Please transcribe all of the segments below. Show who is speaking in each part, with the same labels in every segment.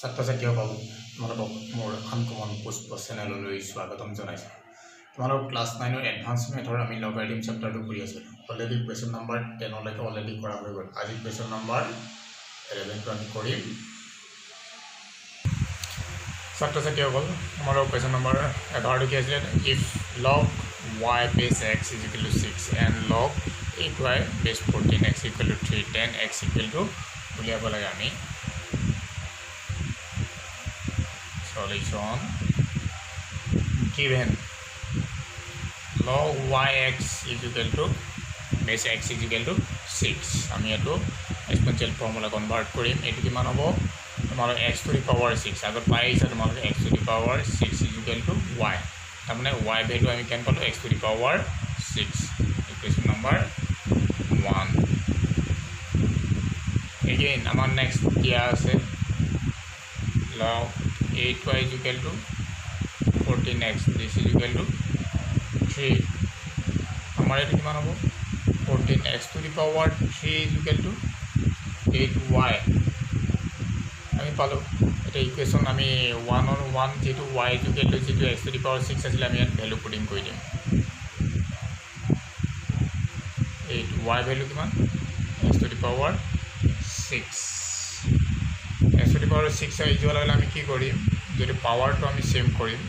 Speaker 1: ছাত্ৰ-ছাত্ৰীসকল তোমালোকক মোৰ আনকমন পুষ্প চেনেললৈ স্বাগতম জনাইছো। তোমালোক ক্লাছ 9 ৰ এডভান্স মেথৰ আমি লগাৰিথম চেপ্টাৰটো কৰি আছো। অলৰেডি কোৱেশ্চন নাম্বাৰ 10 লৈকে অলৰেডি কৰা হৈ গ'ল। আজি কোৱেশ্চন নাম্বাৰ 11 টো আমি কৰিম। ছাত্ৰ-ছাত্ৰীসকল আমাৰ কোৱেশ্চন নাম্বাৰ 11 কি আছিল? If log y base x is equal to 6 and log 8y base 14x equal to 3 then x equal to উলিয়াব লাগে আমি solution given log yx is equal to base x is equal to 6 আমি এটো exponential formula convert কৰিম। এটো কিমান হ'ব? তোমাৰ x to the power 6 আগত পাই আছে তোমাৰ x to the power 6 is equal to y তাৰমানে y ভ্যালু আমি কেন পালো x to the power 6 equation number 1 again আমাৰ নেক্সট দিয়া আছে log 8y is equal to 14x this is equal to 3 আমাৰ এটো কিমান হ'ব 14x to the power 3 is equal to 8y আমি পালো এটা ইকুৱেশ্যন আমি 1 on 1 যেটো y is equal to যেটো x to the power 6 আছিল আমি ইয়াত ভ্যালু পুটিং কৰি দিম 8y ভ্যালু কিমান x to the power 6 x to the power 6 আই যোৱা লাগলে আমি কি কৰিম যদি পাৱাৰটো আমি সেম কৰিম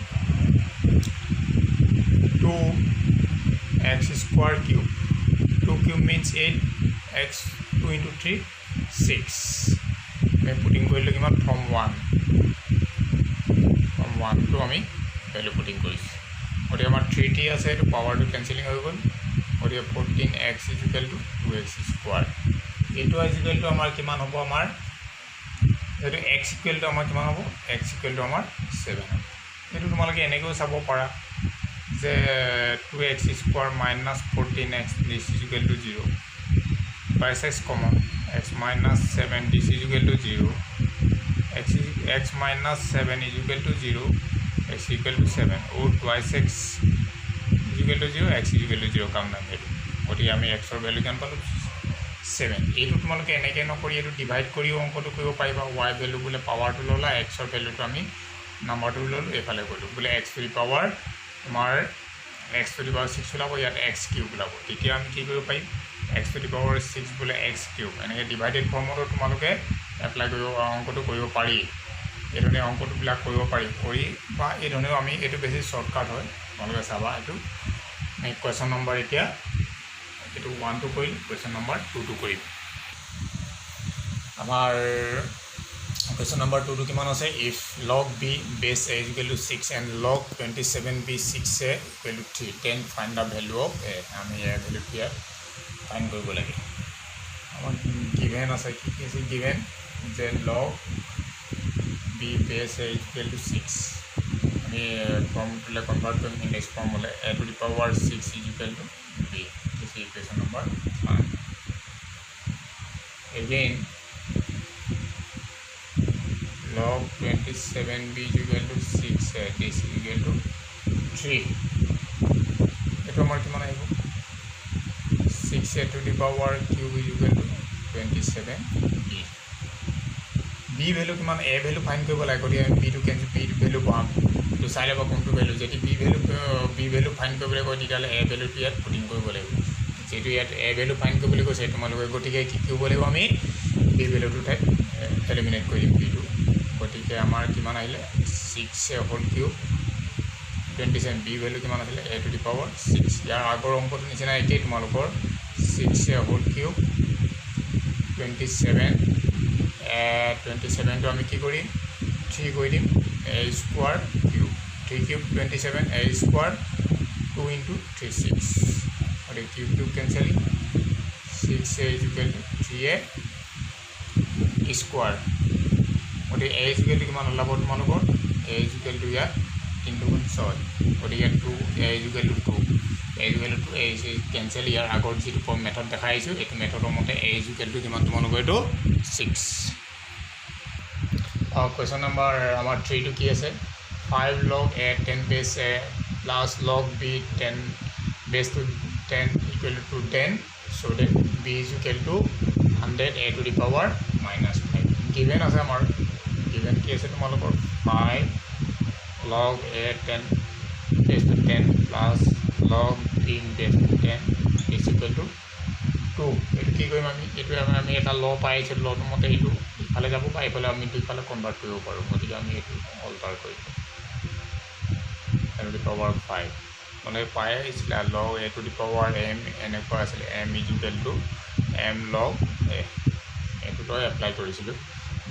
Speaker 1: 2x square cube 2 cube means 8 x 2 into 3 6 আমি পুটিং কৰিলে কিমান from 1 to আমি ভ্যালু পুটিং কৰিছো ওটি আমাৰ 3t আছে এটো পাৱাৰটো ক্যান্সেলিং হৈ গ'ল ওটি 14x is equal to 2x square এটো is equal to আমাৰ কিমান হ'ব আমাৰ এটো x equal to আমাৰ কিমান হ'ব x equal to আমাৰ 7 এটো তোমালোকে এনেকৈ চাব পাৰা যে 2x square minus 14x this is equal to 0 by x common x minus 7 this is equal to 0 x minus 7 is equal to 0 x equal to 7 or twice x is equal to 0 x is equal to 0 কাম না value ওটি আমি x ৰ value কেন পালো 7 এইটো তোমালোকে এনেকৈ নকৰি এটো ডিভাইড কৰি অংকটো কৰিব পাৰিবা y ভ্যালু বুলে পাৱাৰটো ললা x ৰ ভ্যালুটো আমি নাম্বাৰটো ললো এফালে কৰিলো বুলে x to the power তোমাৰ x to the power 6 ওলাব ইয়াত x কিউব ওলাব তেতিয়া আমি কি কৰিব পাৰিম x to the power 6 বুলে x কিউব এনেকৈ ডিভাইডেড ফৰ্মটো তোমালোকে এপ্লাই কৰিব অংকটো কৰিব পাৰি এধৰণে অংকটো বিলাক কৰিব পাৰি কৰি বা এধৰণেও আমি এটো বেছি শৰ্টকাট হয় তোমালোকে চাবা এটো নেক্সট কোৱেশ্চন নম্বৰ এতিয়া এটো 1 টো কৰিম কোৱেশ্চন নম্বৰ 2 টো কৰিম আমাৰ কোৱেশ্চন নম্বৰ 2 টো কিমান আছে if log b base a is equal to 6 and log 27b 6a equal to 3 then find the value of a আমি এই ভ্যালুটো ইয়াত ফাইন্ড কৰিব লাগে আমাৰ given আছে কি আছে given যে log b base a is equal to 6 আমি ফৰ্মুলা কনভাৰ্ট কৰিম ইনডেক্স ফৰ্ম হলে a to the power 6 is equal to b this is equation number 1 again log 27b is equal to 6 this is equal to 3 এটো আমাৰ কিমান আহিব 6a to the power cube is equal to 27b b value কিমান a value find কৰিব লাগে কৰি আমি b টো কেনসেল b ভ্যালু পাম তো চাই লব কোনটো ভ্যালু যদি b ভ্যালু ফাইন্ড কৰিবলৈ কয় তেতিয়ালে a ভ্যালুটো ইয়াত পুটিং কৰিব লাগিব যেটো ইয়াত a ভ্যালু ফাইন্ড কৰিবলৈ কৈছে তোমালোকে গতিকে কি কৰিব লাগিব আমি b ভ্যালুটো ঠাইত এলিমিনেট কৰি দিম b টো গতিকে আমাৰ কিমান আহিলে 6 হোল কিউব 27 b ভ্যালু কিমান আহিলে a to the power 6 ইয়াৰ আগৰ অংকটো নিচিনা একেই তোমালোকৰ 6 হোল কিউব 27 টো আমি কি কৰিম 3 কৰি দিম a square cube 3 cube 27 a square 2 into 3 6 और cube cube cancelling 6a is equal to 3a square और a is equal to किमान ওলাব তোমালোকৰ a is equal to ইয়াত 3 * 6 और ইয়াত 2 a is equal to 2 a is equal to a is cancel ইয়াৰ আগৰ যেটো ফৰ্ম মেথড দেখাইছো এটো মেথডৰ মতে a is equal to কিমান তোমালোকৰ এটো 6 क्वेश्चन नंबर আমাৰ 3 টো কি আছে 5 log a 10 base a plus log b 10 base to 10 equal to 10 so that b is equal to 100 a to the power minus 5 given আছে আমাৰ given কি আছে তোমালোকৰ 5 log a 10 base to 10 plus log 3 base to 10 is equal to 2 এইটো কি কৰিম আমি এইটো আমি এটা ল পাইছোঁ লটো মতে এইটো ইফালে যাব বা এইফালে আমি দুইফালে কনভাৰ্ট কৰিব পাৰোঁ গতিকে আমি এইটো অল্টাৰ কৰিম টু দি পাৱাৰ 5 মানে পাই আহিছিলে লগ এ টু দি পাৱাৰ m এনেকুৱা আছিলে m is equal two m log a এইটো তই এপ্লাই কৰিছিলোঁ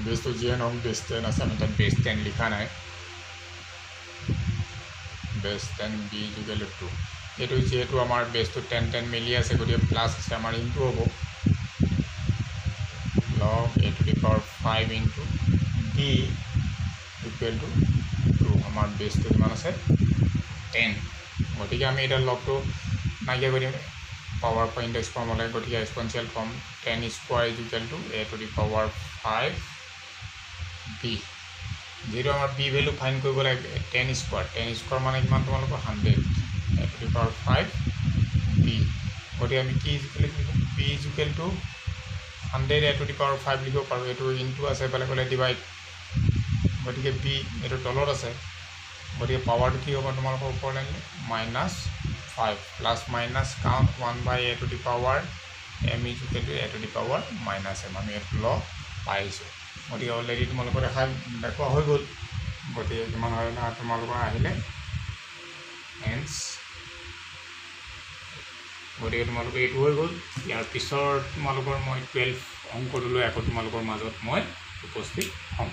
Speaker 1: বেছটো যিয়ে নহওক বেছ 10 আছে আমি তাত বেছ 10 লিখা নাই বেছ 10 b ইজ ইকুৱেল টু 2 এইটো যিহেতু আমাৰ বেছটো 10 10 মিলি আছে গতিকে প্লাছ আছে আমাৰ ইনটু হ'ব log a to the power 5 into b equal to 2 আমাৰ বেছটো কিমান আছে 10 গতিকে আমি এটা লগটো নাইকিয়া কৰি দিম পাৱাৰ পৰা ইনডেক্স ফৰ্ম হ'লে গতিকে exponential form 10 square is equal to a to the power 5 b যিহেতু আমাৰ b ভেলু ফাইন কৰিব লাগে 10 স্কোৱাৰ মানে কিমান তোমালোকৰ 100 a to the power 5 b গতিকে আমি কি লিখিম b is equal two 100 a to the power 5 লিখিব পাৰোঁ এইটো ইনটু আছে বেলেগ বেলেগ ডিভাইড গতিকে b এইটো তলত আছে গতিকে পাৱাৰটো কি হ'ব তোমালোকৰ ওপৰত আনিলে -5 plus minus count 1 by a to the power m is equal to a to the power -m আমি এইটো ল পাইছোঁ গতিকে অলৰেডি তোমালোকৰ দেখুওৱা হৈ গ'ল গতিকে কিমান হয় না তোমালোকৰ আহিলে হেন্স গতিকে তোমালোকৰ এইটো হৈ গ'ল ইয়াৰ পিছত তোমালোকৰ মই 12 অংকটোলৈ আকৌ তোমালোকৰ মাজত মই উপস্থিত হ'ম